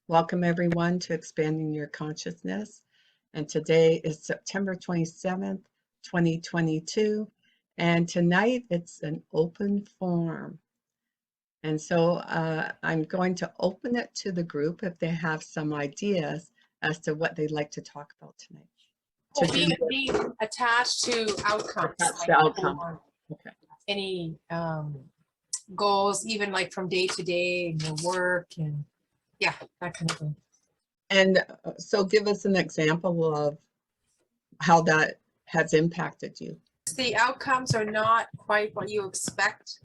Welcome everyone to Expanding Your Consciousness. And today is September 27th, 2022. And tonight it's an open forum. And so I'm going to open it to the group if they have some ideas as to what they'd like to talk about tonight. Being attached to outcomes. Attached to outcomes. Okay. Any goals, even like from day to day, in your work and yeah, that kind of thing. And so give us an example of how that has impacted you. The outcomes are not quite what you expect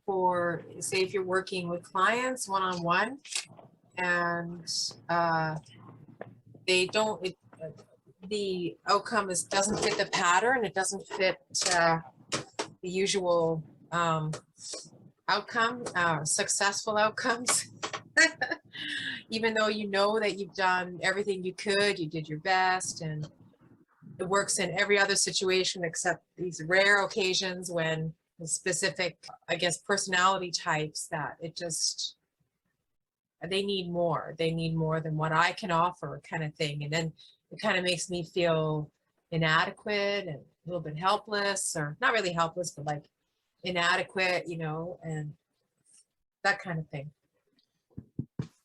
for, say, if you're working with clients one-on-one and they don't, the outcome doesn't fit the pattern, it doesn't fit the usual outcome, successful outcomes. Even though you know that you've done everything you could, you did your best, and it works in every other situation except these rare occasions when the specific, I guess, personality types that it just, they need more. They need more than what I can offer, kind of thing. And then it kind of makes me feel inadequate and a little bit helpless, or not really helpless, but like inadequate, you know, and that kind of thing.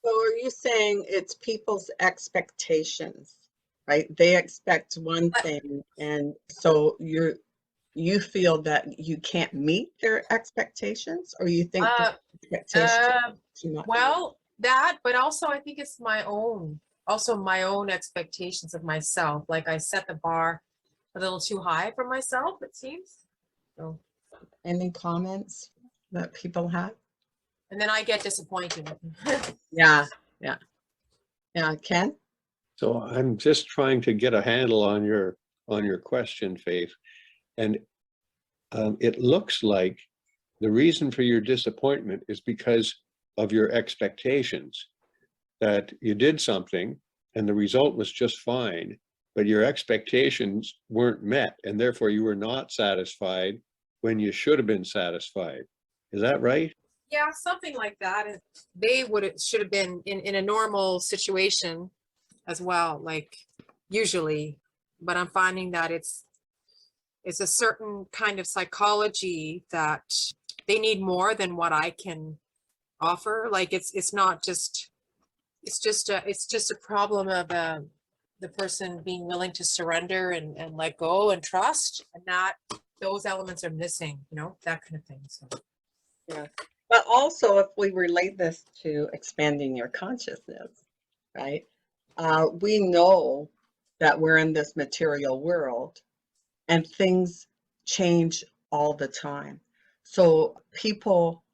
So are you saying it's people's expectations, right? They expect one thing, and so you feel that you can't meet their expectations, or you think that expectations too much? Well, that, but also I think it's my own expectations of myself. Like I set the bar a little too high for myself, it seems. So any comments that people have? And then I get disappointed. Yeah, Ken? So I'm just trying to get a handle on your question, Faith. And it looks like the reason for your disappointment is because of your expectations, that you did something and the result was just fine, but your expectations weren't met, and therefore you were not satisfied when you should have been satisfied. Is that right? Yeah, something like that. And they should have been in a normal situation as well, like usually, but I'm finding that it's a certain kind of psychology that they need more than what I can offer. Like it's not just, it's just a problem of the person being willing to surrender and let go and trust, and that those elements are missing, you know, that kind of thing. So Yeah. But also, if we relate this to expanding your consciousness, right? We know that we're in this material world and things change all the time. So people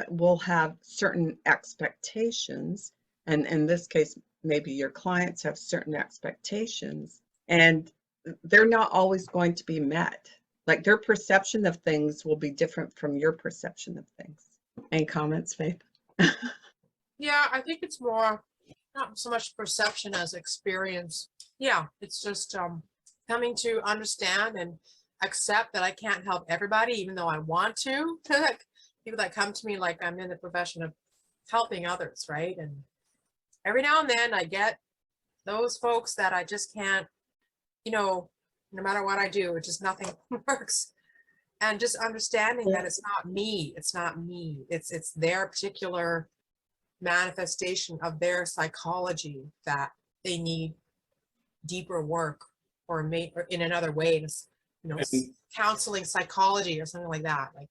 will have certain expectations, and in this case, maybe your clients have certain expectations, and they're not always going to be met. Like their perception of things will be different from your perception of things. Any comments, Faith? yeah, I think it's more not so much perception as experience. Yeah, it's just coming to understand and accept that I can't help everybody, even though I want to. People that come to me like I'm in the profession of helping others, right? And every now and then I get those folks that I just can't, you know, no matter what I do, it just nothing works. And just understanding that it's not me, it's their particular manifestation of their psychology that they need deeper work or in another way, you know, counseling psychology or something like that. Like,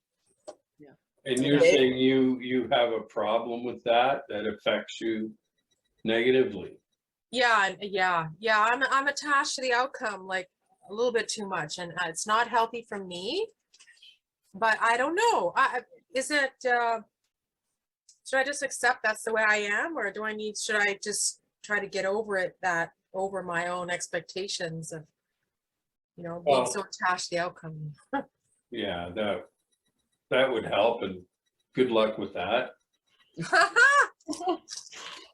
yeah. And you're saying you have a problem with that affects you negatively? Yeah. I'm attached to the outcome like a little bit too much, and it's not healthy for me. But I don't know. Should I just accept that's the way I am, or should I just try to get over it, over my own expectations of, you know, being so attached to the outcome? Yeah, that would help, and good luck with that.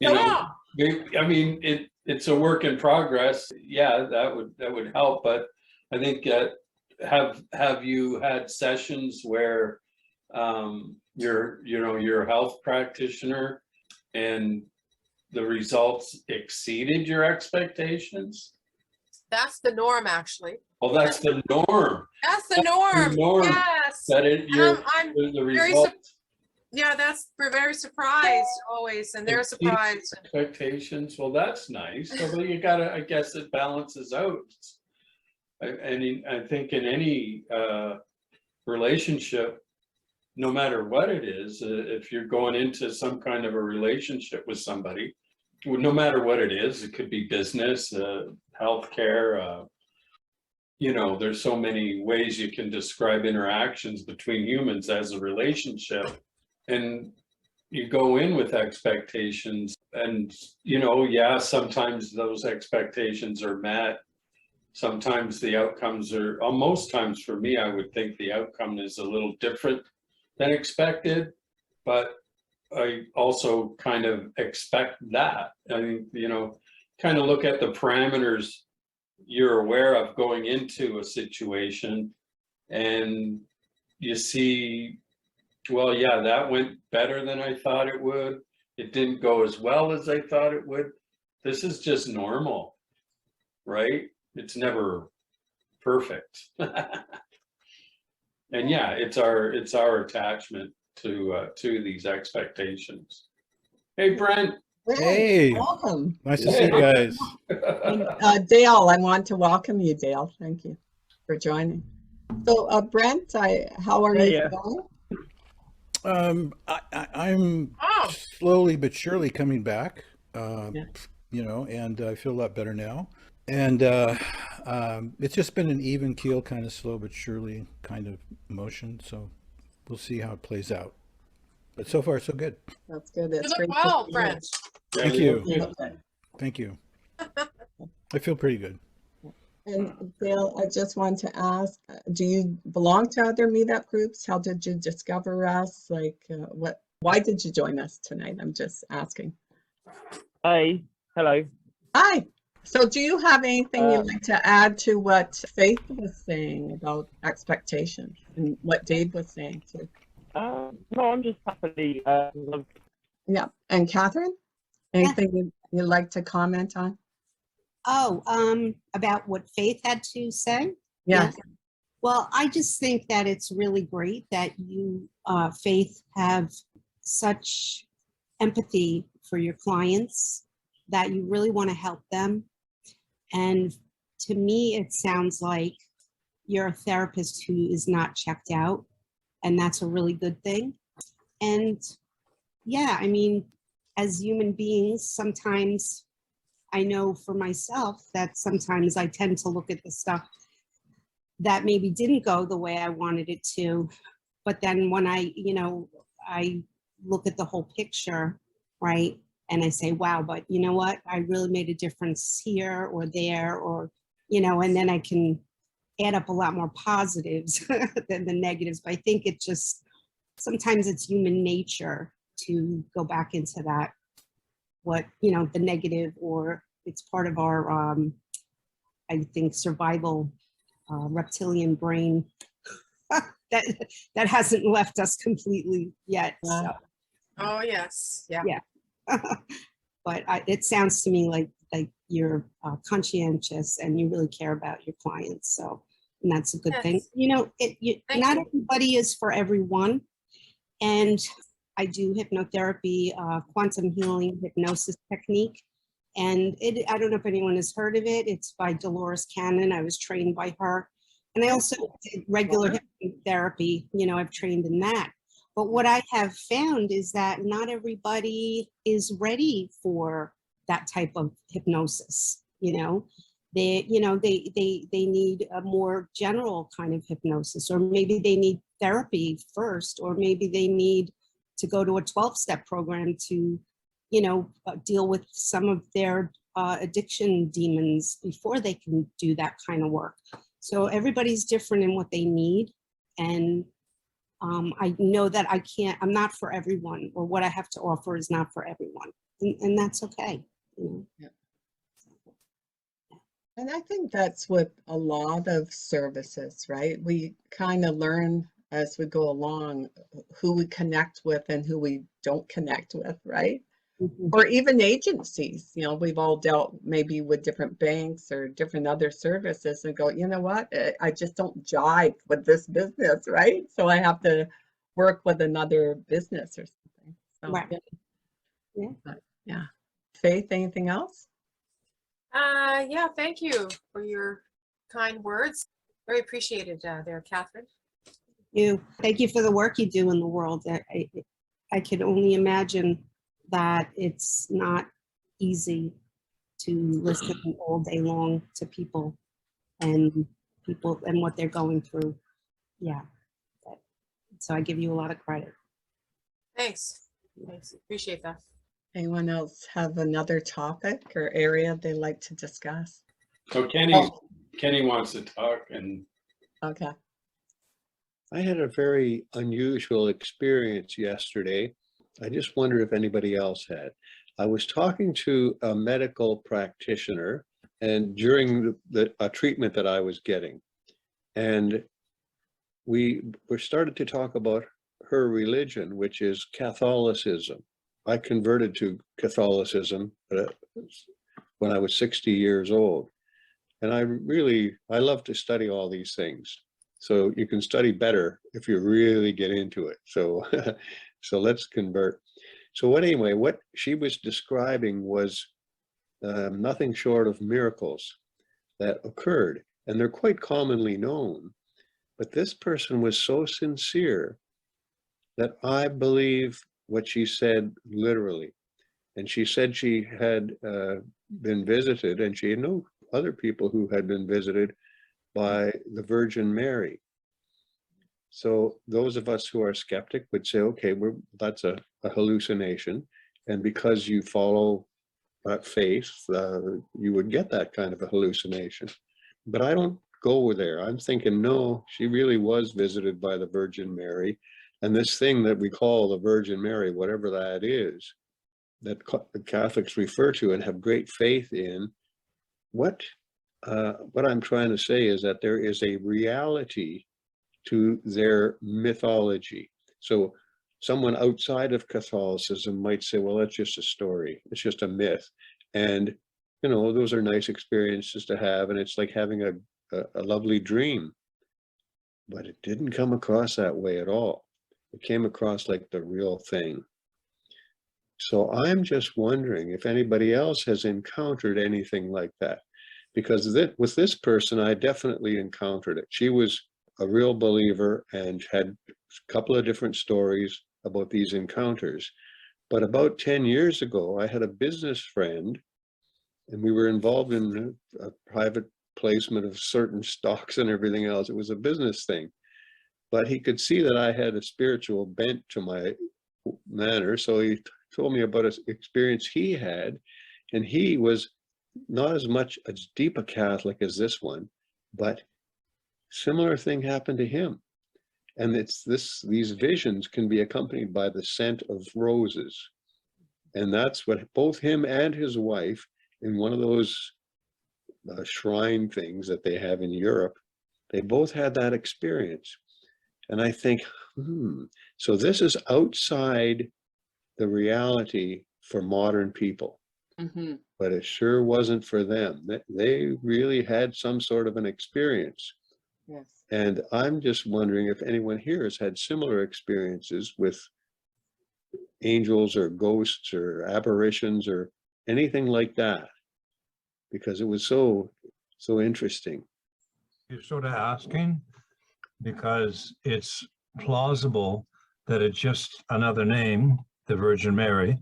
You know, I mean, it's a work in progress. Yeah, that would help, but I think have you had sessions where your health practitioner and the results exceeded your expectations? That's the norm, actually. Well, that's the norm. That's the norm. norm. Yes. That it, And your, I'm the very results Yeah, we're very surprised always, and they're exceed surprised. expectations. Well, that's nice. So you gotta, I guess it balances out. I think in any relationship, no matter what it is, if you're going into some kind of a relationship with somebody, no matter what it is, it could be business, healthcare, you know, there's so many ways you can describe interactions between humans as a relationship. And you go in with expectations and, you know, yeah, sometimes those expectations are met. Sometimes the outcomes are, most times for me, I would think the outcome is a little different than expected, but I also kind of expect that. I mean, you know, kind of look at the parameters you're aware of going into a situation, and you see, well, yeah, that went better than I thought it would. It didn't go as well as I thought it would. This is just normal, right? It's never perfect. And yeah, it's our attachment to these expectations. Hey, Brent. Hey, Welcome. nice to see you guys. And, Dale, I want to welcome you, Dale. Thank you for joining. So, Brent, how are you feeling? I'm Oh, slowly but surely coming back, Yeah. you know, and I feel a lot better now. And it's just been an even keel, kind of slow but surely kind of motion. So we'll see how it plays out. But so far, so good. That's good. you It's look great. well, to Brent. Thank Yeah, you. Okay. Thank you. I feel pretty good. And Dale, I just want to ask, do you belong to other meetup groups? How did you discover us? Like, why did you join us tonight? I'm just asking. Hey, hello. Hi. So do you have anything you'd like to add to what Faith was saying about expectations and what Dave was saying too? No, I'm just happily. Yeah. And Catherine, anything you'd like to comment on? Oh, about what Faith had to say? Yes. Well, I just think that it's really great that you, Faith, have such empathy for your clients, that you really want to help them. And to me, it sounds like you're a therapist who is not checked out, and that's a really good thing. And yeah, I mean, as human beings, sometimes I know for myself that sometimes I tend to look at the stuff that maybe didn't go the way I wanted it to. But then when I look at the whole picture, right? And I say, wow, but you know what? I really made a difference here or there, or, you know, and then I can add up a lot more positives than the negatives. But I think it just, sometimes it's human nature to go back into that, what, you know, the negative, or it's part of our, I think, survival reptilian brain that hasn't left us completely yet. So. Oh, yes. Yeah. Yeah. But it sounds to me like you're conscientious and you really care about your clients. So, and that's a good thing. Yes. You know, not you. everybody is for everyone. And I do hypnotherapy, quantum healing hypnosis technique. And I don't know if anyone has heard of it. It's by Dolores Cannon. I was trained by her. And I also did regular hypnotherapy. You know, I've trained in that. But what I have found is that not everybody is ready for that type of hypnosis. You know, they need a more general kind of hypnosis, or maybe they need therapy first, or maybe they need to go to a 12-step program to, you know, deal with some of their addiction demons before they can do that kind of work. So everybody's different in what they need. And I know that I'm not for everyone, or what I have to offer is not for everyone. And that's okay. You know? Yeah. And I think that's what a lot of services, right? We kind of learn as we go along who we connect with and who we don't connect with, right? Mhm. Or even agencies, we've all dealt maybe with different banks or different other services and go, you know what, I just don't jive with this business, right? So I have to work with another business or something. So, Right. yeah, Yeah. but, yeah. Faith, anything else? Yeah, thank you for your kind words. Very appreciated there, Catherine. Thank you for the work you do in the world. I can only imagine that it's not easy to listen all day long to people and what they're going through. Yeah. So I give you a lot of credit. Thanks. Thanks. Appreciate that. Anyone else have another topic or area they'd like to discuss? So Kenny wants to talk, and Okay. I had a very unusual experience yesterday. I just wonder if anybody else had. I was talking to a medical practitioner and during a treatment that I was getting, and we were started to talk about her religion, which is Catholicism. I converted to Catholicism when I was 60 years old. And I love to study all these things. So you can study better if you really get into it. So, so let's convert. So anyway, what she was describing was nothing short of miracles that occurred, and they're quite commonly known. But this person was so sincere that I believe what she said literally. And she said she had been visited, and she knew other people who had been visited by the Virgin Mary. So those of us who are skeptic would say, okay, that's a hallucination. And because you follow faith, you would get that kind of a hallucination. But I don't go there. I'm thinking, no, she really was visited by the Virgin Mary. And this thing that we call the Virgin Mary, whatever that is, that Catholics refer to and have great faith in, what I'm trying to say is that there is a reality to their mythology. So someone outside of Catholicism might say, well, that's just a story. It's just a myth. And, those are nice experiences to have. And it's like having a lovely dream. But it didn't come across that way at all. It came across like the real thing. So I'm just wondering if anybody else has encountered anything like that. Because with this person, I definitely encountered it. She was a real believer and had a couple of different stories about these encounters. But about 10 years ago, I had a business friend, and we were involved in a private placement of certain stocks and everything else. It was a business thing. But he could see that I had a spiritual bent to my manner. So he told me about an experience he had, and he was not as much as deep a Catholic as this one, but similar thing happened to him. And these visions can be accompanied by the scent of roses. And that's what both him and his wife, in one of those shrine things that they have in Europe, they both had that experience. And I think, so this is outside the reality for modern people. Mm-hmm. But it sure wasn't for them. They really had some sort of an experience. Yes. And I'm just wondering if anyone here has had similar experiences with angels or ghosts or apparitions or anything like that, because it was so interesting. You're sort of asking because it's plausible that it's just another name, the Virgin Mary,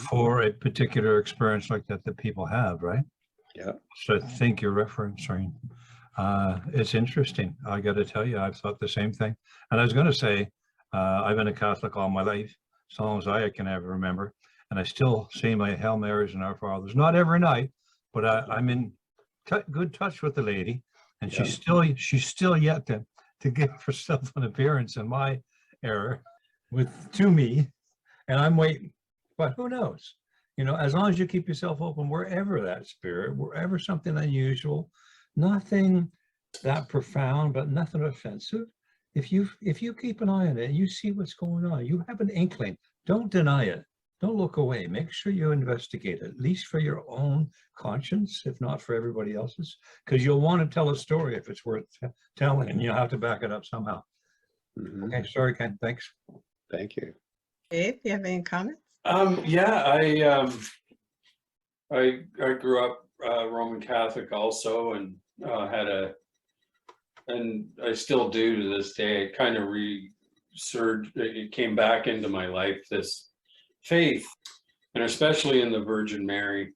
for a particular experience like that people have, right? Yeah. So I think you're referencing. It's interesting. I got to tell you, I've thought the same thing. And I was going to say, I've been a Catholic all my life, as long as I can ever remember. And I still say my Hail Marys and Our Fathers, not every night, but I'm in good touch with the lady. And Yeah. she's still yet to give herself an appearance in my era to me. And I'm waiting. But who knows? As long as you keep yourself open, wherever that spirit, wherever something unusual, nothing that profound, but nothing offensive. If you keep an eye on it and you see what's going on, you have an inkling, don't deny it. don't look away. Make sure you investigate, at least for your own conscience, if not for everybody else's, because you'll want to tell a story if it's worth telling, and you'll have to back it up somehow. Mhm. Okay, sorry, Ken, thanks. Thank you. Dave, you have any comments? Yeah, I grew up Roman Catholic also, and and I still do to this day. It kind of resurged. It came back into my life, this faith, and especially in the Virgin Mary.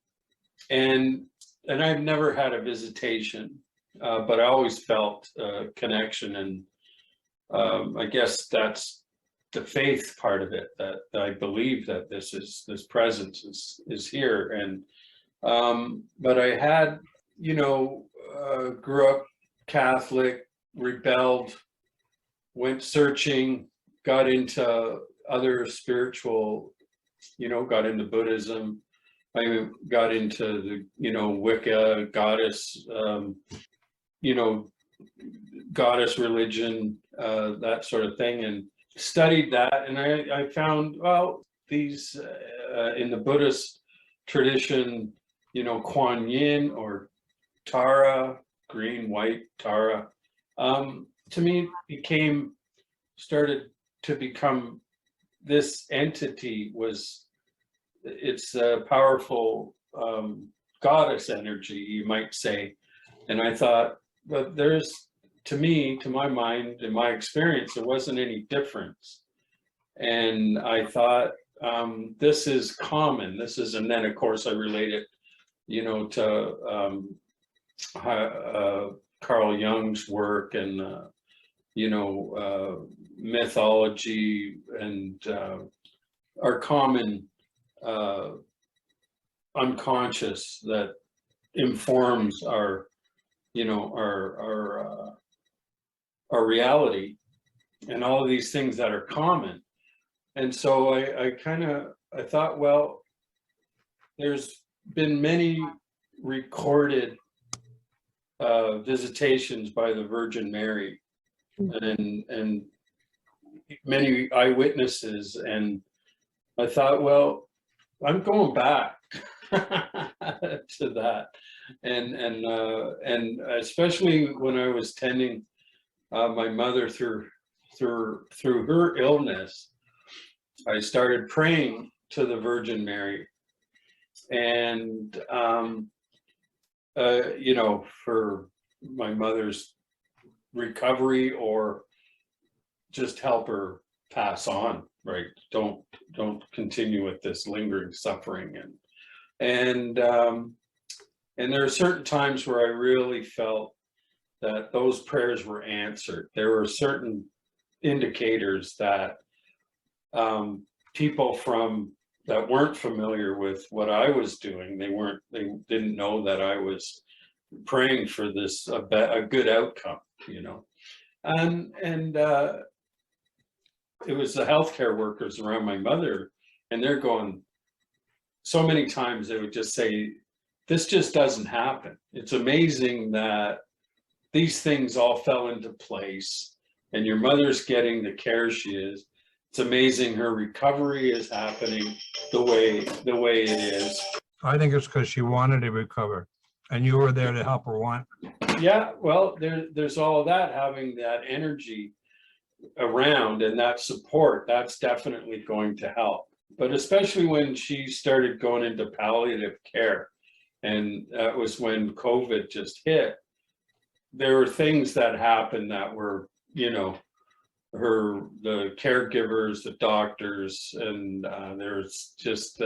And I've never had a visitation, but I always felt a connection, and I guess that's the faith part of it, that I believe that this presence is here. And but I had, grew up Catholic, rebelled, went searching, got into other spiritual, got into Buddhism. I got into the, Wicca, goddess, goddess religion, that sort of thing, and studied that. And I found, well, these in the Buddhist tradition, Kuan Yin or Tara, green, white, Tara, to me started to become this entity. It's a powerful goddess energy, you might say. And I thought, but to my mind, in my experience, there wasn't any difference. And I thought, this is common. And then of course I relate it, to Carl Jung's work, and mythology, and our common unconscious that informs our reality, and all of these things that are common. And so I thought, well, there's been many recorded visitations by the Virgin Mary, and many eyewitnesses, and I thought, well, I'm going back to that, and especially when I was tending my mother through her illness, I started praying to the Virgin Mary, and for my mother's recovery, or just help her pass on, right? Don't continue with this lingering suffering. And there are certain times where I really felt that those prayers were answered. There were certain indicators that people that weren't familiar with what I was doing, they didn't know that I was praying for this, a good outcome, and it was the healthcare workers around my mother, and they're going, so many times they would just say, this just doesn't happen. It's amazing that these things all fell into place, and your mother's getting the care she is. It's amazing her recovery is happening the way it is. I think it's because she wanted to recover, and you were there to help her want. Yeah, well, there's all of that, having that energy around and that support, that's definitely going to help. But especially when she started going into palliative care, and that was when COVID just hit, there were things that happened that were, the caregivers, the doctors, and there's just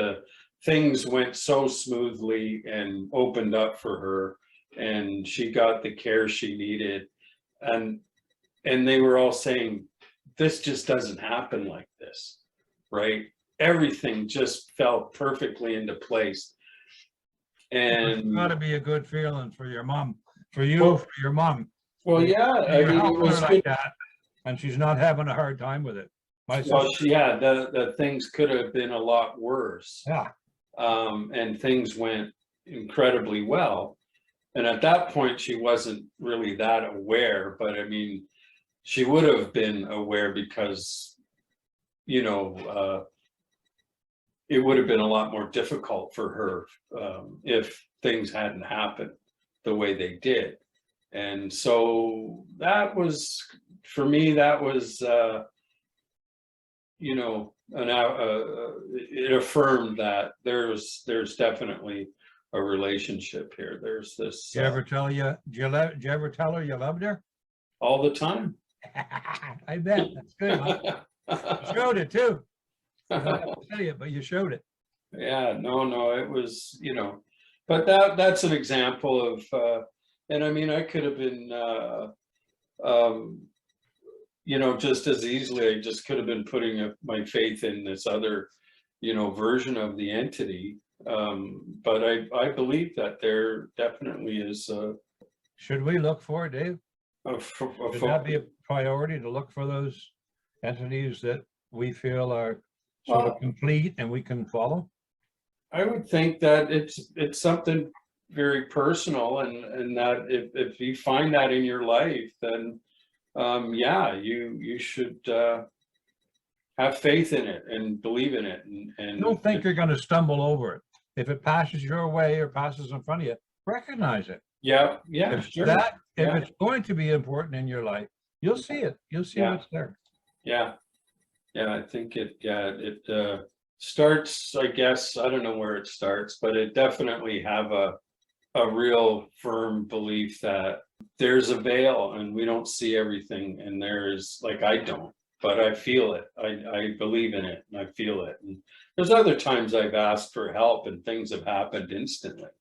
things went so smoothly and opened up for her, and she got the care she needed, and they were all saying, this just doesn't happen like this, right? Everything just fell perfectly into place. And It's got to be a good feeling for your mom, for you, for your mom. Well, yeah, I mean, it was like that, and she's not having a hard time with it. Well, yeah, the things could have been a lot worse. Yeah. And things went incredibly well. And at that point, she wasn't really that aware, but I mean, she would have been aware because, it would have been a lot more difficult for her if things hadn't happened the way they did. And so that was, for me, that was, you know, it affirmed that there's definitely a relationship here. There's this Did you ever tell did you ever tell her you loved her? all the time. I bet. That's good. Huh? You showed it too. I don't have to tell you, but you showed it. Yeah, no, it was, you know, but that's an example of, and I mean, I could have been, you know, just as easily, I just could have been putting my faith in this other, you know, version of the entity. But I believe that there definitely is Should we look for it, Dave? Should that be a priority to look for those entities that we feel are sort of complete and we can follow? I would think that it's something very personal, and that if you find that in your life, then yeah, you should have faith in it and believe in it, and Don't think you're going to stumble over it. If it passes your way or passes in front of you, recognize it. yeah, If sure. if Yeah. it's going to be important in your life, you'll see it. You'll see Yeah. what's there. Yeah, I think it starts, I guess, I don't know where it starts, but it definitely have a real firm belief that there's a veil and we don't see everything, and there's, like, I don't, but I feel it. I believe in it and I feel it. And there's other times I've asked for help and things have happened instantly.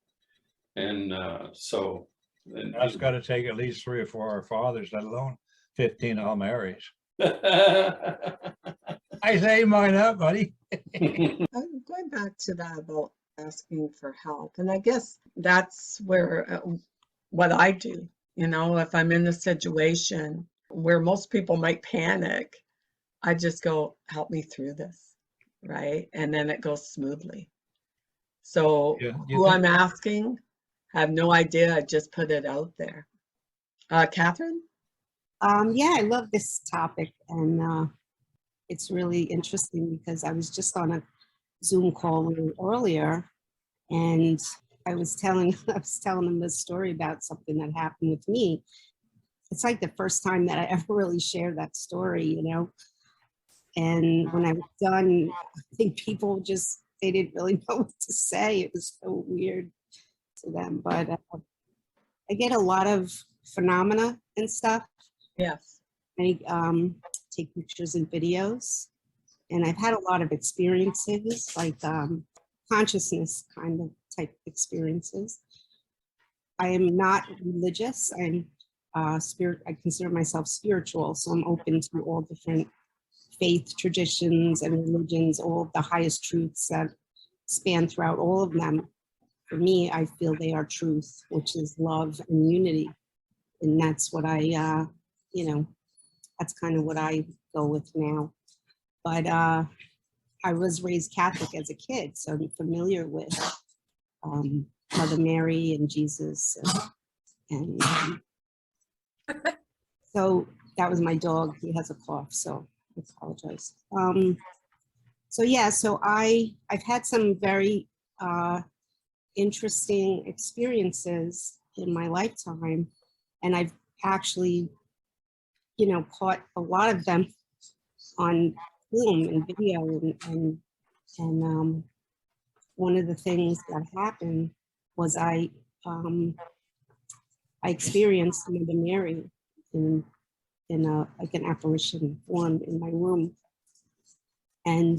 And so. And That's got to take at least 3 or 4 Our Fathers, let alone 15 Hail Marys. I say mine up, buddy. I'm going back to that about asking for help. And I guess that's where what I do, you know, if I'm in a situation where most people might panic, I just go, help me through this, right? And then it goes smoothly. So Yeah, who I'm asking, I have no idea. I just put it out there. Catherine? Yeah, I love this topic, and it's really interesting because I was just on a Zoom call a little earlier, and I was telling them this story about something that happened with me. It's like the first time that I ever really shared that story, you know. And when I was done, I think people just, they didn't really know what to say. It was so weird to them. But I get a lot of phenomena and stuff. Yes. I take pictures and videos. And I've had a lot of experiences, like consciousness kind of type experiences. I am not religious. I'm I consider myself spiritual, so I'm open to all different faith traditions and religions, all of the highest truths that span throughout all of them. For me, I feel they are truth, which is love and unity. And that's what I, you know, that's kind of what I go with now. But I was raised Catholic as a kid, so I'm familiar with Mother Mary and Jesus. And so that was my dog. He has a cough, so I apologize. So yeah, so I've had some very interesting experiences in my lifetime, and I've actually, you know, caught a lot of them on film and video, and one of the things that happened was I experienced Mother Mary in a, like an apparition form in my room, and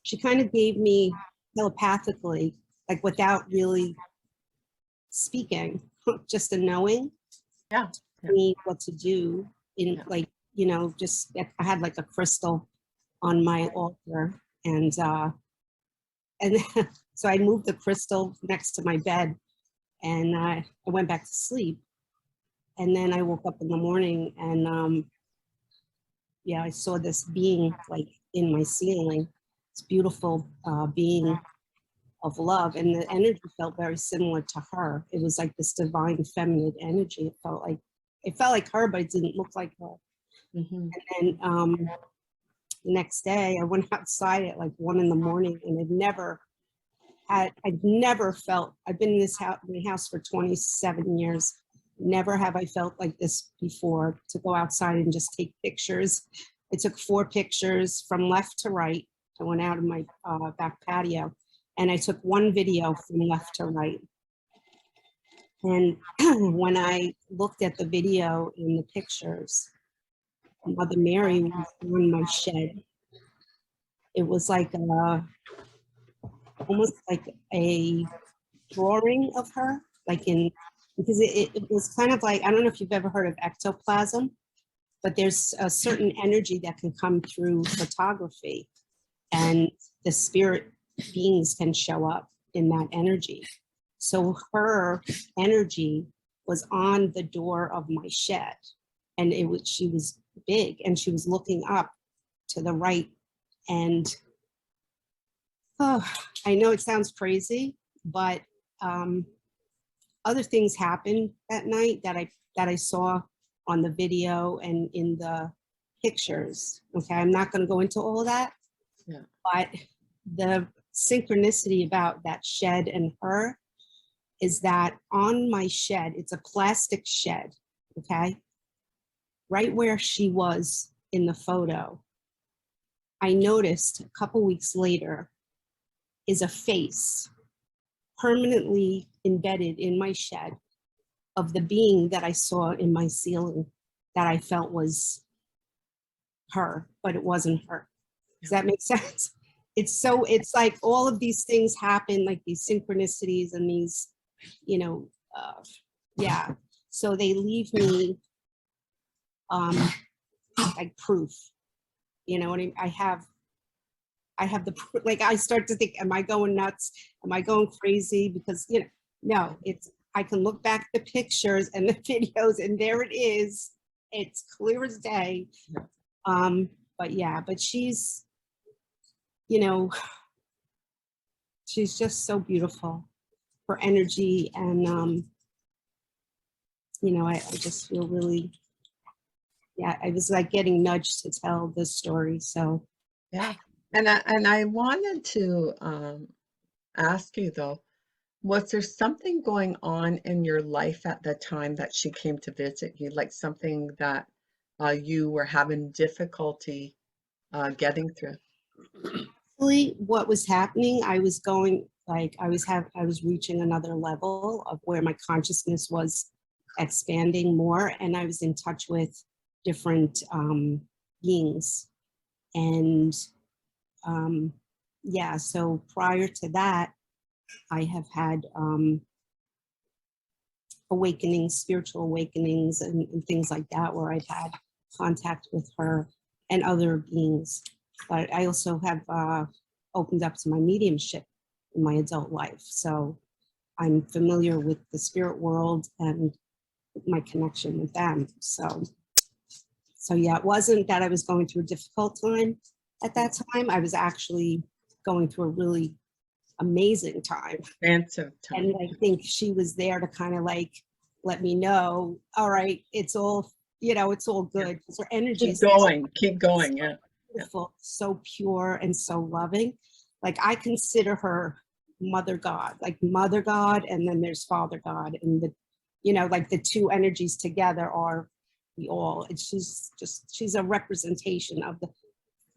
she kind of gave me telepathically, like without really speaking, just a knowing, me what to do in, like, you know, just I had like a crystal on my altar, and so I moved the crystal next to my bed, and I went back to sleep. And then I woke up in the morning, and yeah, I saw this being like in my ceiling, this beautiful being of love, and the energy felt very similar to her. It was like this divine feminine energy. It felt like her, but it didn't look like her. And then the next day, I went outside at like 1 a.m, and I've never felt, I've been in this house for 27 years. Never have I felt like this before, to go outside and just take pictures. I took 4 pictures from left to right. I went out of my back patio, and I took 1 video from left to right. And when I looked at the video and the pictures, Mother Mary was on my shed. It was like almost like a drawing of her, like because it was kind of like, I don't know if you've ever heard of ectoplasm, but there's a certain energy that can come through photography, and the spirit beings can show up in that energy. So her energy was on the door of my shed, and she was big, and she was looking up to the right. And I know it sounds crazy, but other things happened that night that I saw on the video and in the pictures. Okay, I'm not going to go into all of that. Yeah. But the synchronicity about that shed and her is that on my shed, it's a plastic shed, okay? Right where she was in the photo, I noticed a couple weeks later is a face permanently embedded in my shed of the being that I saw in my ceiling that I felt was her, but it wasn't her. Does that make sense? It's like all of these things happen, like these synchronicities and these, yeah. So they leave me like proof, what I have the, like, I start to think, am I going nuts? Am I going crazy? Because, no, I can look back at the pictures and the videos, and there it is. It's clear as day. But yeah, but she's, she's just so beautiful. Her energy, and, I just feel really, yeah, I was like getting nudged to tell this story. So, Yeah. And I wanted to ask you though, was there something going on in your life at the time that she came to visit you, like something that you were having difficulty getting through? actually, what was happening, I was going, like, I was reaching another level of where my consciousness was expanding more, and I was in touch with different beings. And yeah, so prior to that, I have had awakenings, spiritual awakenings, and things like that, where I've had contact with her and other beings. But I also have opened up to my mediumship in my adult life. So I'm familiar with the spirit world and my connection with them. So yeah, it wasn't that I was going through a difficult time at that time. I was actually going through a really amazing time. Expansive time. And I think she was there to kind of like let me know, all right, it's all, it's all good. Because her energy Keep going, yeah. Beautiful, so pure and so loving. Like, I consider her Mother God, like Mother God, and then there's Father God, and like the two energies together are the all. She's a representation of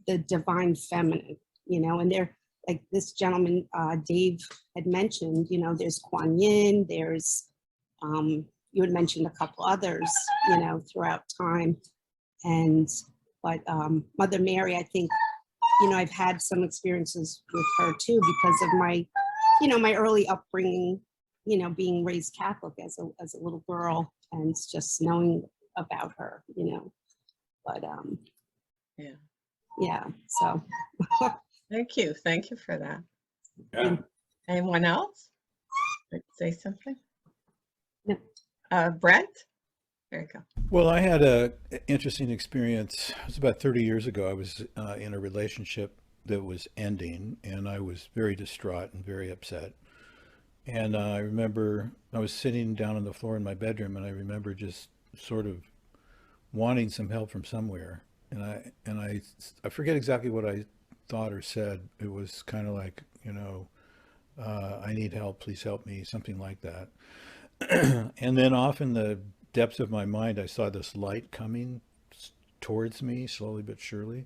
the divine feminine, and they're like this gentleman, Dave had mentioned, there's Kuan Yin, there's, you had mentioned a couple others, throughout time. But Mother Mary, I think, I've had some experiences with her too, because of my, my early upbringing, being raised Catholic as a little girl, and just knowing about her, but yeah, so. Thank you for that. Yeah. Anyone else say something? No. Brent, there you go. Well, I had an interesting experience. It was about 30 years ago. I was in a relationship that was ending, and I was very distraught and very upset. And I remember I was sitting down on the floor in my bedroom, and I remember just sort of wanting some help from somewhere. I forget exactly what I thought or said. It was kind of like, I need help, please help me, something like that. And then off in the depths of my mind, I saw this light coming towards me slowly but surely.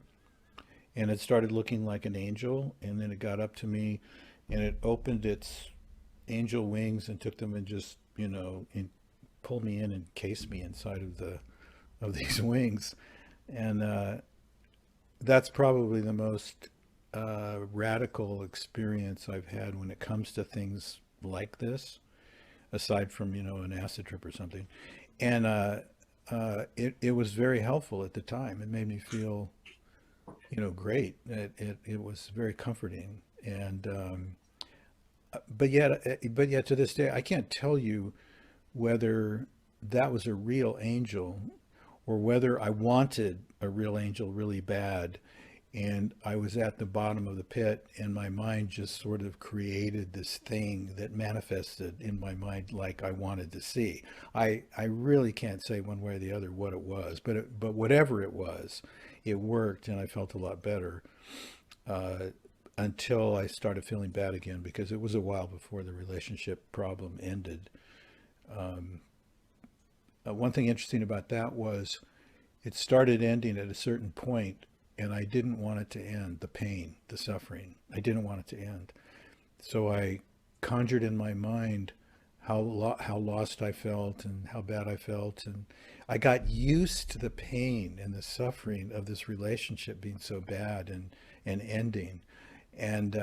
And it started looking like an angel. And then it got up to me and it opened its angel wings and took them and just, pulled me in and cased me inside of these wings. And that's probably the most radical experience I've had when it comes to things like this, aside from, an acid trip or something. And it was very helpful at the time. It made me feel, great. It was very comforting. And but yet to this day, I can't tell you whether that was a real angel or whether I wanted a real angel really bad. And I was at the bottom of the pit and my mind just sort of created this thing that manifested in my mind like I wanted to see. I really can't say one way or the other what it was, but whatever it was, it worked and I felt a lot better until I started feeling bad again, because it was a while before the relationship problem ended. One thing interesting about that was it started ending at a certain point, and I didn't want it to end, the pain, the suffering. I didn't want it to end. So I conjured in my mind how lost I felt and how bad I felt. And I got used to the pain and the suffering of this relationship being so bad and ending. And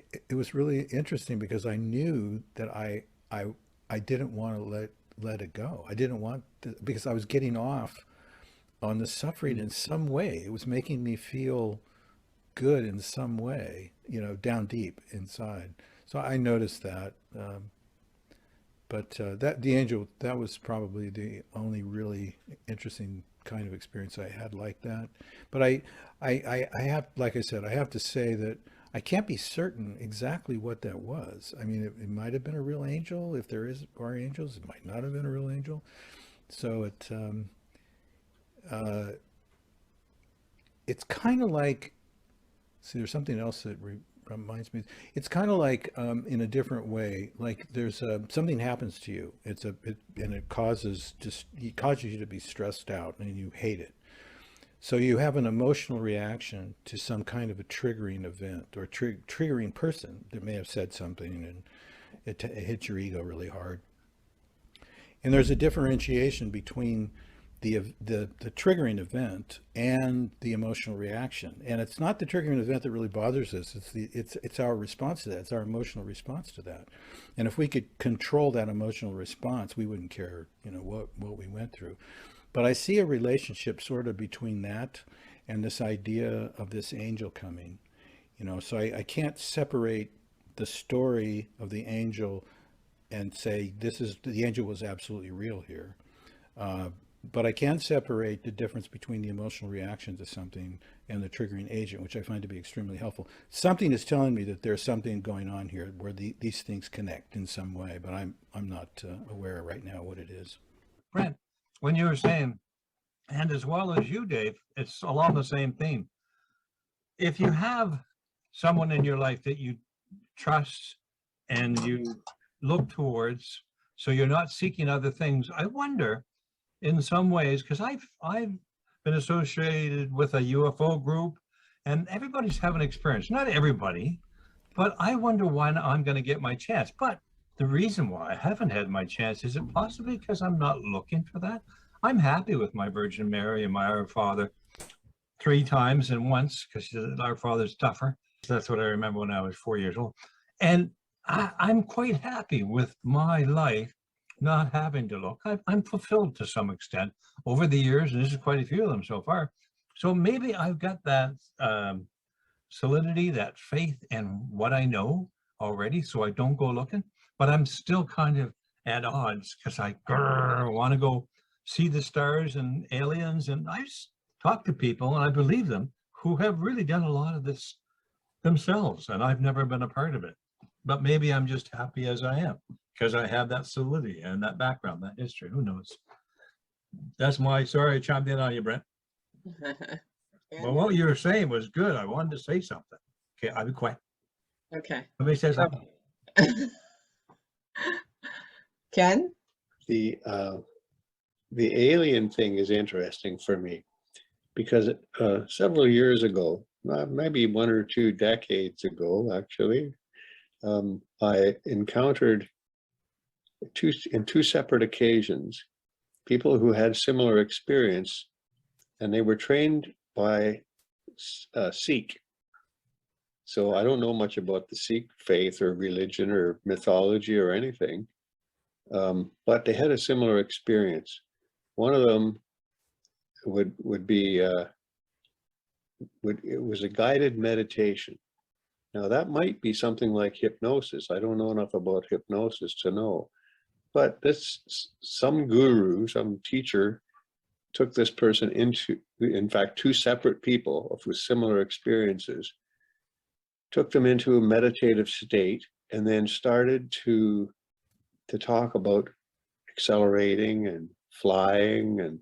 it was really interesting because I knew that I didn't want to let it go. I didn't want to, because I was getting off on the suffering in some way. It was making me feel good in some way, down deep inside. So I noticed that. But that the angel, that was probably the only really interesting kind of experience I had like that. But I have, like I said, I have to say that I can't be certain exactly what that was. I mean, it might have been a real angel. If there are angels, it might not have been a real angel. So it's kind of like, see, there's something else that reminds me. It's kind of like, in a different way, like there's something happens to you. And it causes you to be stressed out and you hate it. So you have an emotional reaction to some kind of a triggering event or triggering person that may have said something, and it hits your ego really hard. And there's a differentiation between the triggering event and the emotional reaction. And it's not the triggering event that really bothers us. It's our response to that. It's our emotional response to that. And if we could control that emotional response, we wouldn't care, what we went through. But I see a relationship sort of between that and this idea of this angel coming, so I can't separate the story of the angel and say the angel was absolutely real here. But I can separate the difference between the emotional reaction to something and the triggering agent, which I find to be extremely helpful. Something is telling me that there's something going on here where these things connect in some way, but I'm not aware right now what it is. Brent, when you were saying, and as well as you, Dave, it's along the same theme. If you have someone in your life that you trust and you look towards, so you're not seeking other things, I wonder in some ways, because I've been associated with a UFO group and everybody's having experience, not everybody, but I wonder when I'm going to get my chance. But the reason why I haven't had my chance, is it possibly because I'm not looking for that? I'm happy with my Virgin Mary and my Our Father 3 times and once, because Our Father's tougher. That's what I remember when I was 4 years old. And I'm quite happy with my life, not having to look. I'm fulfilled to some extent over the years, and this is quite a few of them so far. So maybe I've got that solidity, that faith in what I know already, so I don't go looking. But I'm still kind of at odds because I want to go see the stars and aliens. And I talk to people, and I believe them, who have really done a lot of this themselves, and I've never been a part of it. But maybe I'm just happy as I am because I have that solidity and that background, that history. Who knows? That's my, sorry I chimed in on you, Brent. Well, what you were saying was good. I wanted to say something. Okay, I'll be quiet. Okay. Let me say something. Ken? The alien thing is interesting for me because several years ago, maybe 1 or 2 decades ago, actually, I encountered in two separate occasions people who had similar experience, and they were trained by Sikh. So I don't know much about the Sikh faith or religion or mythology or anything, but they had a similar experience. One of them would be it was a guided meditation. Now that might be something like hypnosis. I don't know enough about hypnosis to know, but some guru, some teacher took this person into, in fact, 2 separate people with similar experiences, took them into a meditative state, and then started to talk about accelerating and flying and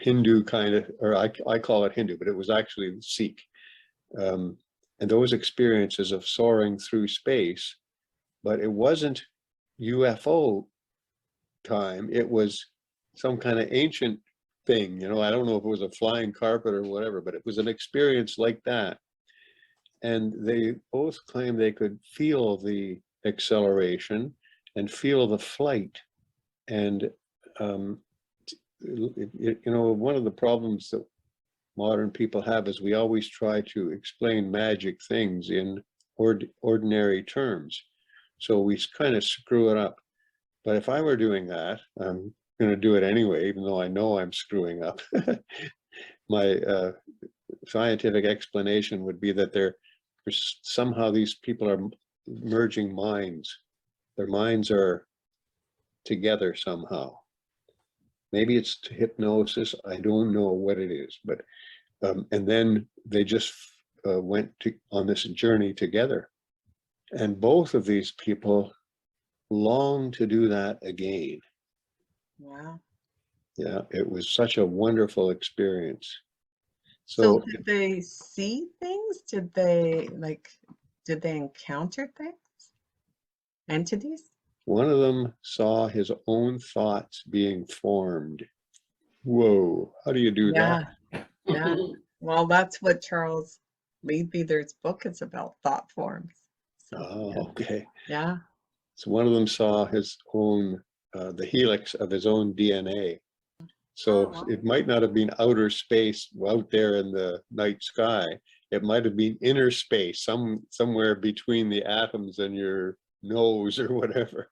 Hindu kind of, or I call it Hindu, but it was actually Sikh. And those experiences of soaring through space, but it wasn't UFO time, it was some kind of ancient thing, I don't know if it was a flying carpet or whatever, but it was an experience like that. And they both claimed they could feel the acceleration and feel the flight. And one of the problems that modern people have is we always try to explain magic things in ordinary terms. So we kind of screw it up. But if I were doing that, I'm going to do it anyway, even though I know I'm screwing up. My scientific explanation would be that somehow these people are merging minds. Their minds are together somehow. Maybe it's hypnosis. I don't know what it is, but and then they just went on this journey together. And both of these people long to do that again. Wow. Yeah, it was such a wonderful experience. So did they see things? Did they encounter things? Entities? One of them saw his own thoughts being formed. Whoa, how do you do that? Yeah. Well, that's what Charles Leadbeater's book is about, thought forms. So, Oh, okay. yeah. So one of them saw his own, the helix of his own DNA. So wow. It might not have been outer space out there in the night sky. It might have been inner space, somewhere between the atoms and your nose or whatever.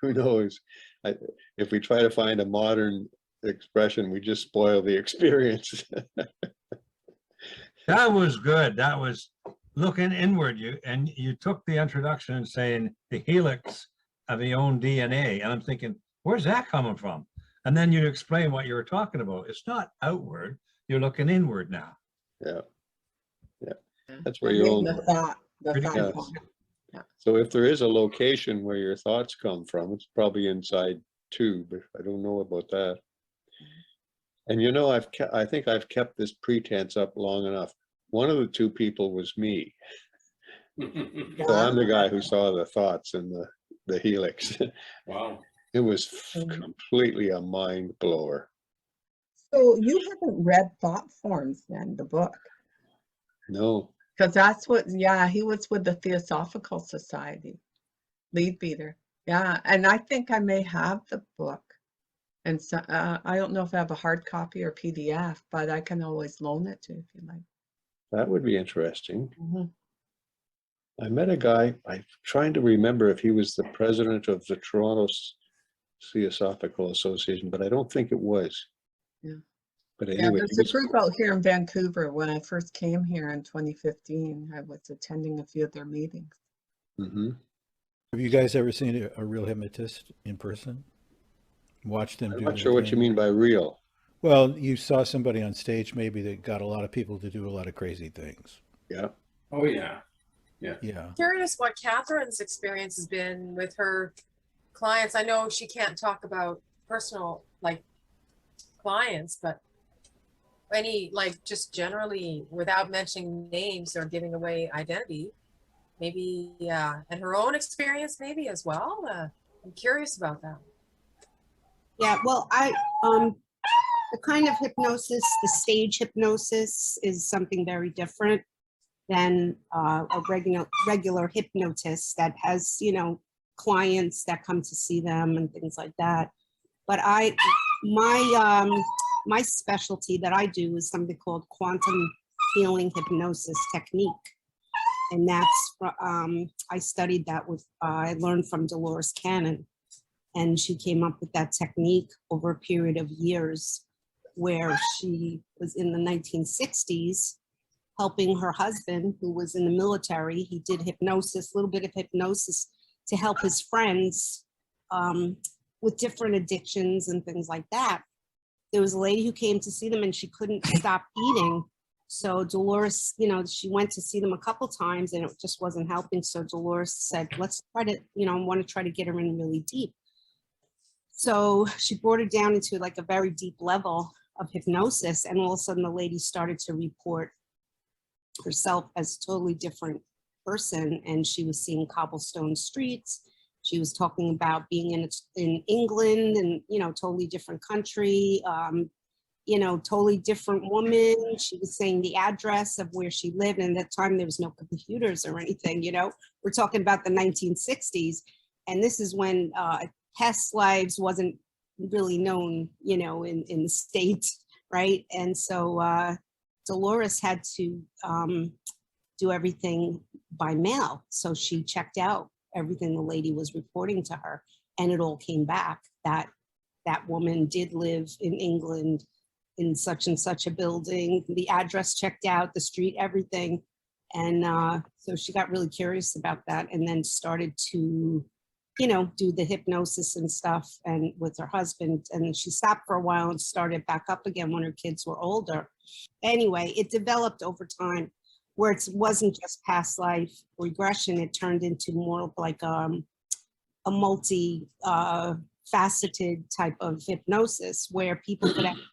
Who knows? If we try to find a modern expression, we just spoil the experience. That was good. That was looking inward. You took the introduction and saying the helix of your own DNA. And I'm thinking, where's that coming from? And then you explain what you were talking about. It's not outward. You're looking inward now. Yeah. That's where your own. The thought. Yeah. Yeah. So if there is a location where your thoughts come from, it's probably inside too, but I don't know about that. And I think I've kept this pretense up long enough. One of the 2 people was me. So I'm the guy who saw the thoughts in the helix. Wow. It was completely a mind blower. So you haven't read Thought Forms then, the book? No. Because he was with the Theosophical Society, Leadbeater. Yeah, and I think I may have the book. And so I don't know if I have a hard copy or PDF, but I can always loan it to you if you like. That would be interesting. Mm-hmm. I met a guy, I'm trying to remember if he was the president of the Toronto Theosophical Association, but I don't think it was. Yeah. But Yeah, anyway, there's a group out here in Vancouver. When I first came here in 2015, I was attending a few of their meetings. Mm-hmm. Have you guys ever seen a real hypnotist in person? Watch them do I'm not their sure what you thing? mean by real. Well, you saw somebody on stage maybe that got a lot of people to do a lot of crazy things. Yeah. Oh, yeah. Yeah. Curious what Catherine's experience has been with her clients. I know she can't talk about personal clients, but any, like, just generally, without mentioning names or giving away identity, maybe, and her own experience maybe as well. I'm curious about that. Yeah, well, the kind of hypnosis, the stage hypnosis, is something very different than a regular hypnotist that has, you know, clients that come to see them and things like that. But my specialty that I do is something called Quantum Healing Hypnosis Technique. And that's, I studied that with, I learned from Dolores Cannon. And she came up with that technique over a period of years, where she was in the 1960s helping her husband, who was in the military. He did hypnosis, a little bit of hypnosis, to help his friends with different addictions and things like that. There was a lady who came to see them and she couldn't stop eating. So Dolores, you know, she went to see them a couple times and it just wasn't helping. So Dolores said, let's try to, you know, I want to try to get her in really deep. So she brought it down into like a very deep level of hypnosis. And all of a sudden the lady started to report herself as a totally different person. And she was seeing cobblestone streets. She was talking about being in England and, you know, totally different country, you know, totally different woman. She was saying the address of where she lived. And at that time there was no computers or anything, you know, we're talking about the 1960s. And this is when past lives wasn't really known, you know, in the States, right? And so Dolores had to do everything by mail. So she checked out everything the lady was reporting to her, and it all came back that that woman did live in England in such and such a building, the address checked out, the street, everything. And so she got really curious about that and then started to, you know, do the hypnosis and stuff and with her husband. And she stopped for a while and started back up again when her kids were older. Anyway, it developed over time where it wasn't just past life regression. It turned into more like a multi faceted type of hypnosis where people could actually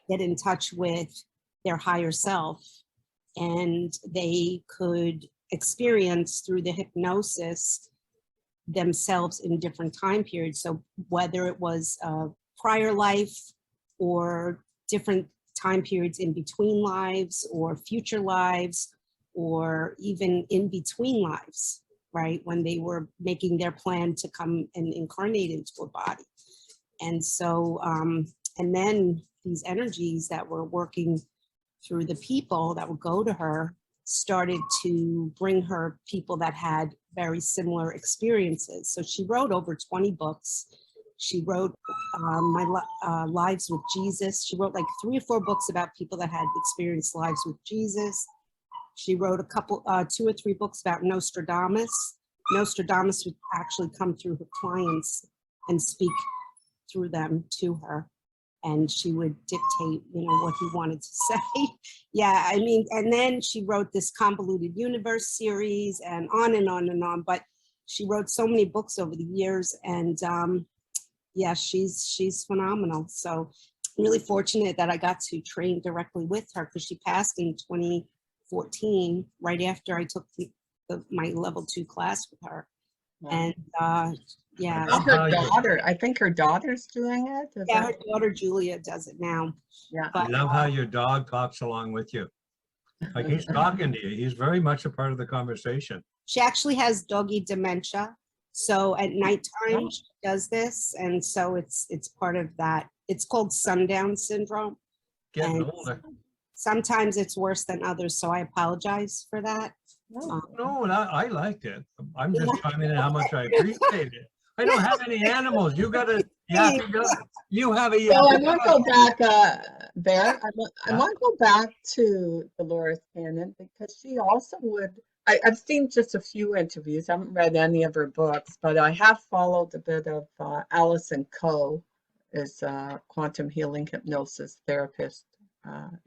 get in touch with their higher self and they could experience through the hypnosis themselves in different time periods. So whether it was prior life or different time periods in between lives or future lives or even in between lives, right? When they were making their plan to come and incarnate into a body. And so, and then these energies that were working through the people that would go to her started to bring her people that had very similar experiences. So she wrote over 20 books. She wrote My Lives with Jesus. She wrote like 3 or 4 books about people that had experienced lives with Jesus. She wrote a couple, 2 or 3 books about Nostradamus. Nostradamus would actually come through her clients and speak through them to her. And she would dictate, you know, what he wanted to say. Yeah, I mean, and then she wrote this Convoluted Universe series and on and on and on. But she wrote so many books over the years, and yeah, she's phenomenal. So I'm really fortunate that I got to train directly with her because she passed in 2014, right after I took my level 2 class with her. And yeah. Her daughter, I think her daughter's doing it. Yeah, her daughter Julia does it now. Yeah. I love how your dog talks along with you. Like he's talking to you. He's very much a part of the conversation. She actually has doggy dementia. So at nighttime she does this. And so it's part of that. It's called sundown syndrome. Getting And older. sometimes it's worse than others. So I apologize for that. No, I liked it. I'm just chiming in how much I appreciate it. I don't have any animals. You gotta, you have a. Well, I want to go back there. I want to go back to Dolores Cannon because she also would. I've seen just a few interviews. I haven't read any of her books, but I have followed a bit of Allison Coe, is a quantum healing hypnosis therapist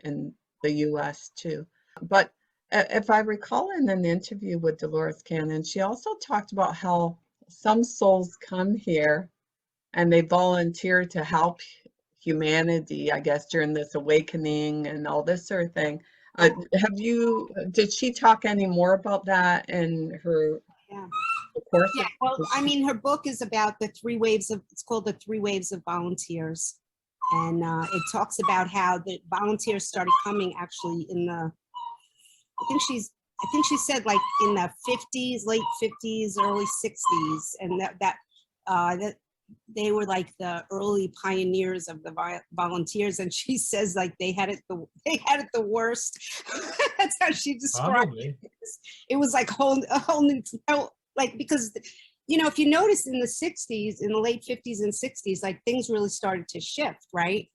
in the U.S. too. But if I recall in an interview with Dolores Cannon, she also talked about how some souls come here and they volunteer to help humanity, I guess, during this awakening and all this sort of thing. Did she talk any more about that in her Yeah. course? Yeah, well, I mean, her book is about the 3 waves of, it's called The 3 Waves of Volunteers. And it talks about how the volunteers started coming actually in the, I think she said like in the 50s, late 50s, early 60s. And that they were like the early pioneers of the volunteers. And she says like they had it the worst. That's how she described it. It was like a whole new, like, because, you know, if you notice in the 60s, in the late 50s and 60s, like things really started to shift, right?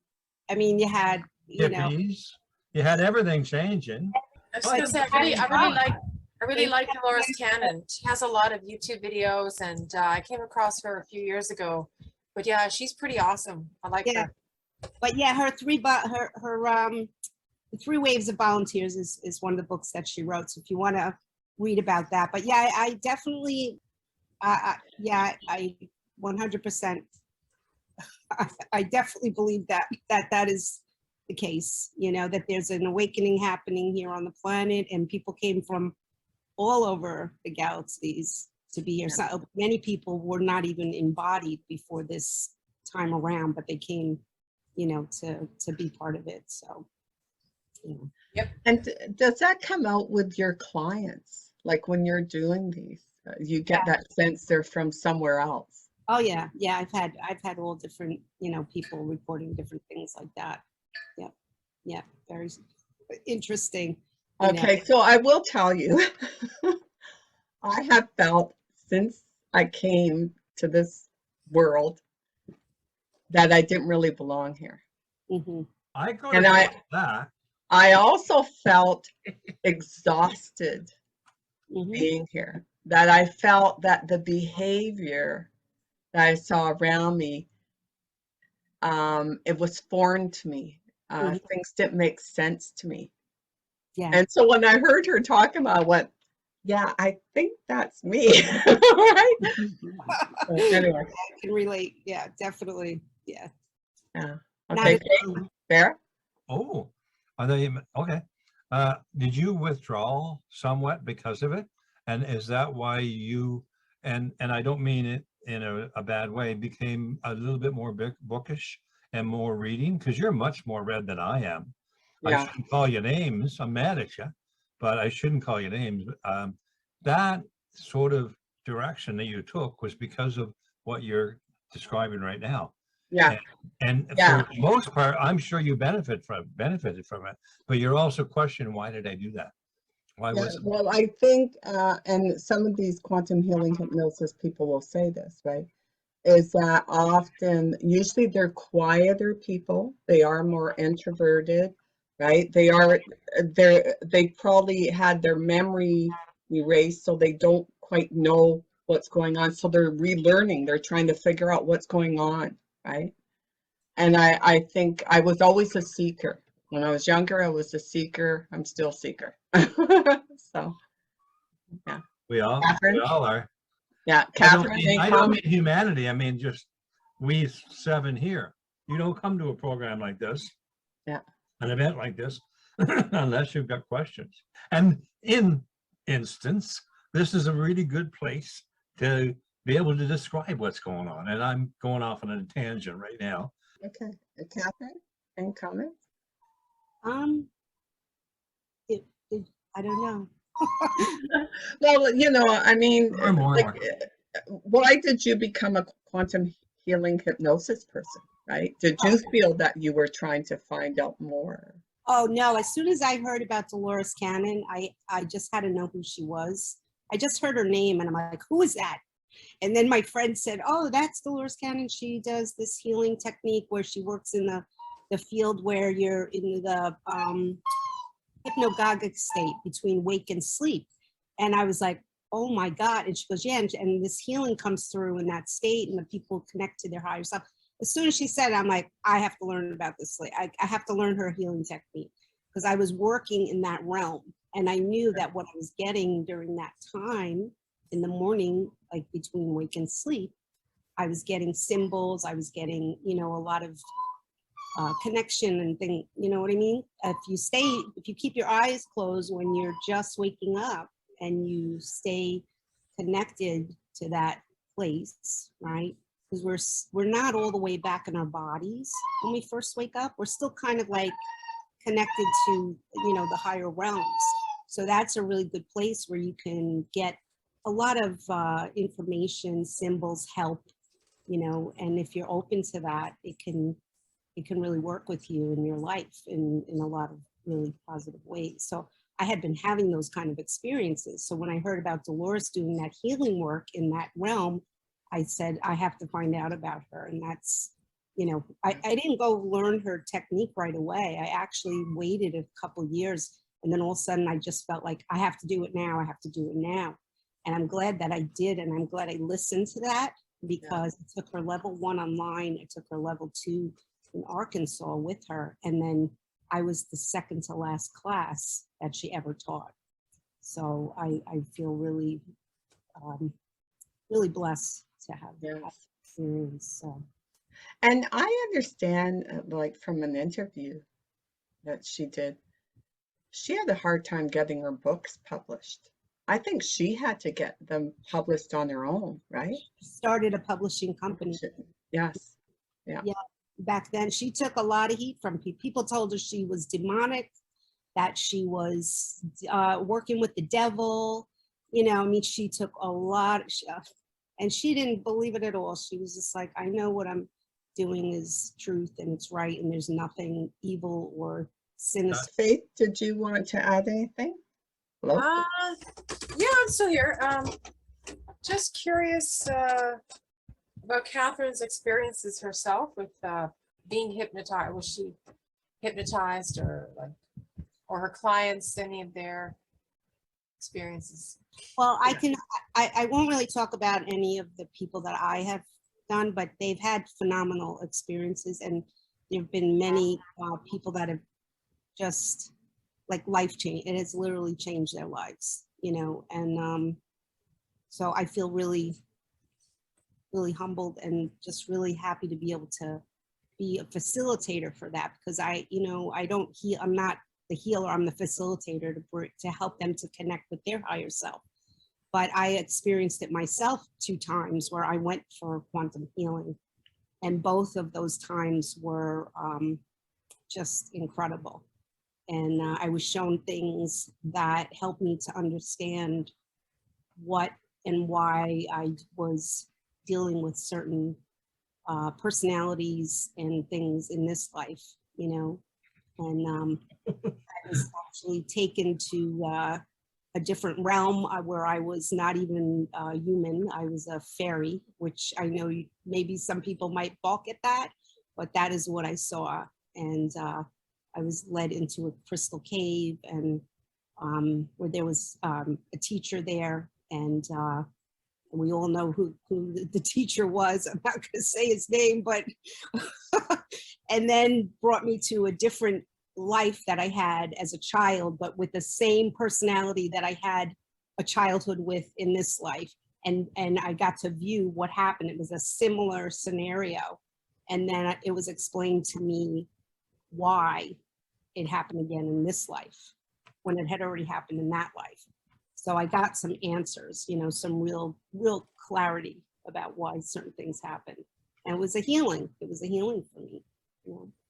I mean, you had, you know, Hippies, you had everything changing. I was gonna say, I really like Dolores Cannon. She has a lot of YouTube videos, and I came across her a few years ago. But yeah, she's pretty awesome. I like her. But yeah, her 3 Waves of Volunteers is one of the books that she wrote. So if you want to read about that, but yeah, I definitely, I 100%. I definitely believe that is the case. You know, that there's an awakening happening here on the planet, and people came from all over the galaxies to be here. So many people were not even embodied before this time around, but they came, you know, to be part of it. So, you know. Yep. And does that come out with your clients? Like when you're doing these, you get that sense they're from somewhere else. Oh yeah, yeah. I've had all different, you know, people reporting different things like that. Yeah, yeah. Very interesting. Okay, so I will tell you, I have felt since I came to this world that I didn't really belong here. Mm-hmm. I go And to that. I also felt exhausted Mm-hmm. being here, that I felt that the behavior that I saw around me, it was foreign to me. Things didn't make sense to me. Yeah. And so when I heard her talking about it, I went, yeah, I think that's me. Right? So anyway. I can relate. Yeah, definitely. Yeah. Yeah. Not Okay, as- Sarah? Oh, are they okay? Did you withdraw somewhat because of it? And is that why you, and I don't mean it in a bad way, became a little bit more bookish and more reading? Because you're much more read than I am. Yeah. I shouldn't call you names. I'm mad at you, but I shouldn't call you names. That sort of direction that you took was because of what you're describing right now. Yeah. And Yeah. for the most part, I'm sure you benefited from it, but you're also questioning, why did I do that? Why Yeah, was it? well, I think, and some of these quantum healing hypnosis people will say this, right? Is that often, usually they're quieter people. They are more introverted, right? They probably had their memory erased, so they don't quite know what's going on. So they're relearning. They're trying to figure out what's going on, right? And I think I was always a seeker. When I was younger, I was a seeker. I'm still a seeker. So, yeah. We all Catherine? are. Yeah, Catherine. I don't mean humanity. I mean just we 7 here. You don't come to a program like this, Yeah. an event like this, unless you've got questions. And in instance, this is a really good place to be able to describe what's going on. And I'm going off on a tangent right now. Okay, Catherine, any comments? I don't know. Well, you know, I mean, More. why did you become a quantum healing hypnosis person, right? Did you feel that you were trying to find out more? Oh no, as soon as I heard about Dolores Cannon, I just had to know who she was. I just heard her name and I'm like, who is that? And then my friend said, oh, that's Dolores Cannon. She does this healing technique where she works in the field where you're in the hypnagogic state between wake and sleep. And I was like, oh my God. And she goes, yeah, and this healing comes through in that state and the people connect to their higher self. As soon as she said it, I'm like, I have to learn about this. I have to learn her healing technique because I was working in that realm. And I knew that what I was getting during that time in the morning, like between wake and sleep, I was getting symbols. I was getting, you know, a lot of connection and thing, you know what I mean? If you keep your eyes closed when you're just waking up and you stay connected to that place, right? Because we're not all the way back in our bodies when we first wake up. We're still kind of like connected to, the higher realms. So that's a really good place where you can get a lot of information, symbols, help, and if you're open to that, it can really work with you in your life in a lot of really positive ways. So I had been having those kind of experiences. So when I heard about Dolores doing that healing work in that realm, I said, I have to find out about her. And that's, I didn't go learn her technique right away. I actually waited a couple years. And then all of a sudden I just felt like I have to do it now. I have to do it now. And I'm glad that I did. And I'm glad I listened to that, because it took her level 1 online. It took her level 2 in Arkansas with her. And then I was the second to last class that she ever taught. So I feel really, really blessed to have that experience. So. And I understand, like from an interview that she did, she had a hard time getting her books published. I think she had to get them published on her own, right? She started a publishing company. Yes. Yeah. Back then, she took a lot of heat from people. People told her she was demonic, that she was working with the devil. She took a lot of stuff, and she didn't believe it at all. She was just like, I know what I'm doing is truth and it's right, and there's nothing evil or sinister. Faith, did you want to add anything? Hello? Yeah, I'm still here. Just curious about Catherine's experiences herself with being hypnotized. Was she hypnotized, or her clients, any of their experiences? Well, I won't really talk about any of the people that I have done, but they've had phenomenal experiences, and there have been many people that have just like life change. It has literally changed their lives, and so I feel really, really humbled and just really happy to be able to be a facilitator for that, because I don't heal. I'm not the healer. I'm the facilitator to help them to connect with their higher self. But I experienced it myself 2 times where I went for quantum healing, and both of those times were just incredible. And I was shown things that helped me to understand what and why I was dealing with certain personalities and things in this life, and I was actually taken to a different realm where I was not even human. I was a fairy, which I know maybe some people might balk at that, but that is what I saw. And I was led into a crystal cave, and where there was a teacher there, and we all know who the teacher was. I'm not going to say his name, but and then brought me to a different life that I had as a child, but with the same personality that I had a childhood with in this life. And I got to view what happened. It was a similar scenario. And then it was explained to me why it happened again in this life when it had already happened in that life. So I got some answers, some real clarity about why certain things happen. And it was a healing. It was a healing for me.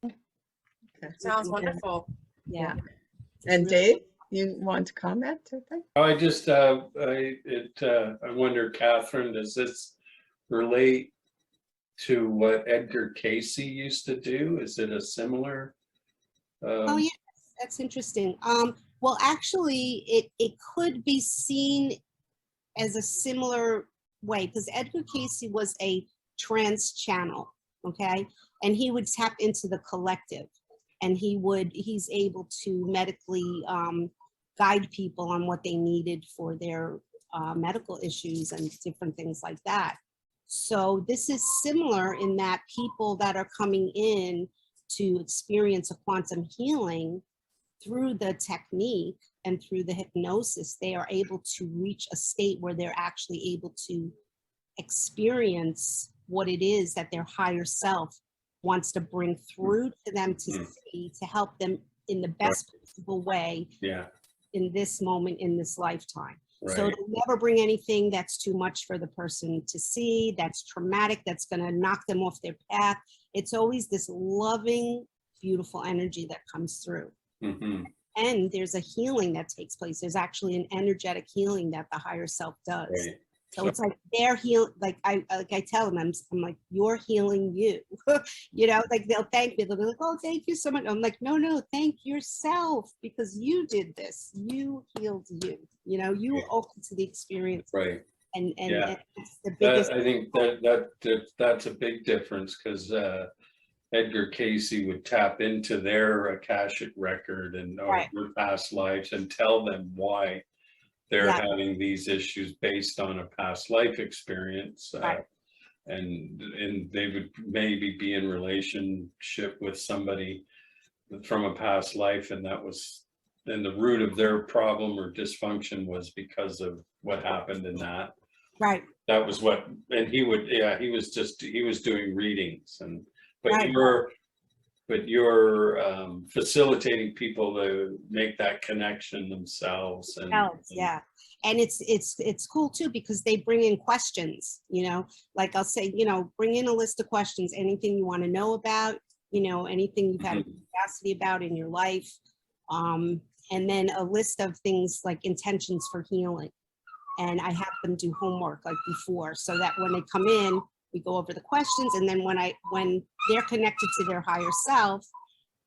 Okay. Sounds wonderful. Yeah. And Dave, you want to comment? I think? I just, I wonder, Catherine, does this relate to what Edgar Cayce used to do? Is it a similar? Oh, yes, that's interesting. Well, actually, it could be seen as a similar way, because Edgar Cayce was a trance channel, okay? And he would tap into the collective, and he's able to medically guide people on what they needed for their medical issues and different things like that. So this is similar in that people that are coming in to experience a quantum healing through the technique and through the hypnosis, they are able to reach a state where they're actually able to experience what it is that their higher self wants to bring through to them to see, to help them in the best possible way Yeah, in this moment, in this lifetime. So right. they'll never bring anything that's too much for the person to see, that's traumatic, that's going to knock them off their path. It's always this loving, beautiful energy that comes through. Mm-hmm. And there's a healing that takes place. There's actually an energetic healing that the higher self does. Right. So it's like they're healing, like I tell them, I'm like, you're healing you. You know, like they'll thank me. They'll be like, oh, thank you so much. I'm like, no, thank yourself, because you did this. You healed you. You know, you were open to the experience. Right. And Yeah. it's the biggest. I think that's a big difference, because Edgar Cayce would tap into their Akashic record and or Right. their past lives and tell them why they're Yeah. having these issues based on a past life experience. Right. And they would maybe be in relationship with somebody from a past life, and that was, then the root of their problem or dysfunction was because of what happened in that. Right. That was what, and he was doing readings, and but Right. you're facilitating people to make that connection themselves. And Yeah. And it's cool too, because they bring in questions, you know, like I'll say, you know, bring in a list of questions, anything you want to know about, you know, anything you've had a curiosity about in your life. And then a list of things like intentions for healing. And I have them do homework like before, so that when they come in, we go over the questions. And then when they're connected to their higher self,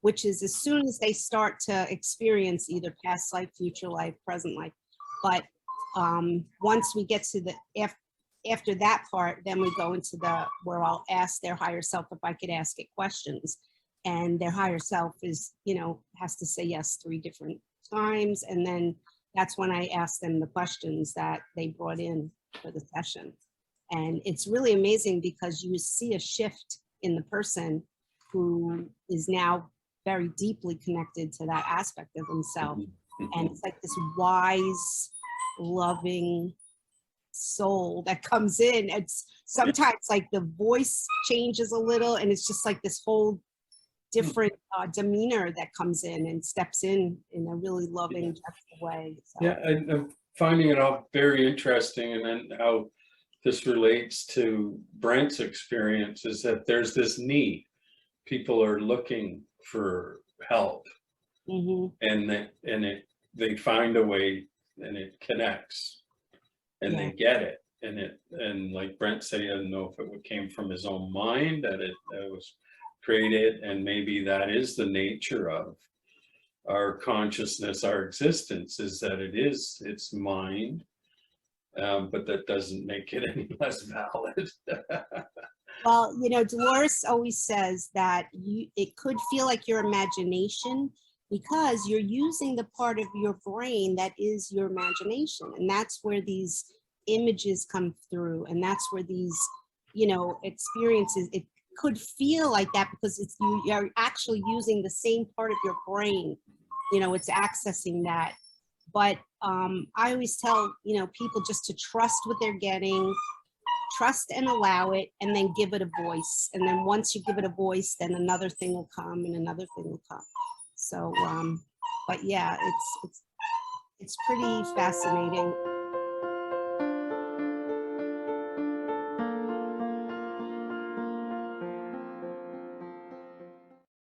which is as soon as they start to experience either past life, future life, present life. But once we get to the, after that part, then we go into where I'll ask their higher self if I could ask it questions. And their higher self is, you know, has to say yes 3 different times. And then that's when I ask them the questions that they brought in for the session. And it's really amazing, because you see a shift in the person who is now very deeply connected to that aspect of themselves. And it's like this wise, loving soul that comes in. It's sometimes like the voice changes a little, and it's just like this whole different demeanor that comes in and steps in a really loving, gentle way. So. yeah, I'm finding it all very interesting, and then how this relates to Brent's experience is that there's this need. People are looking for help, and they find a way, and it connects, and they get it, and like Brent said, he doesn't know if it came from his own mind, that it was created, and maybe that is the nature of our consciousness, our existence, is that it's mind, but that doesn't make it any less valid. Well, you know, Dolores always says that it could feel like your imagination, because you're using the part of your brain that is your imagination. And that's where these images come through. And that's where these, you know, experiences, it could feel like that, because you're actually using the same part of your brain, you know, it's accessing that. But I always tell, you know, people just to trust what they're getting, trust and allow it, and then give it a voice. And then once you give it a voice, then another thing will come and another thing will come. So, but yeah, it's pretty fascinating.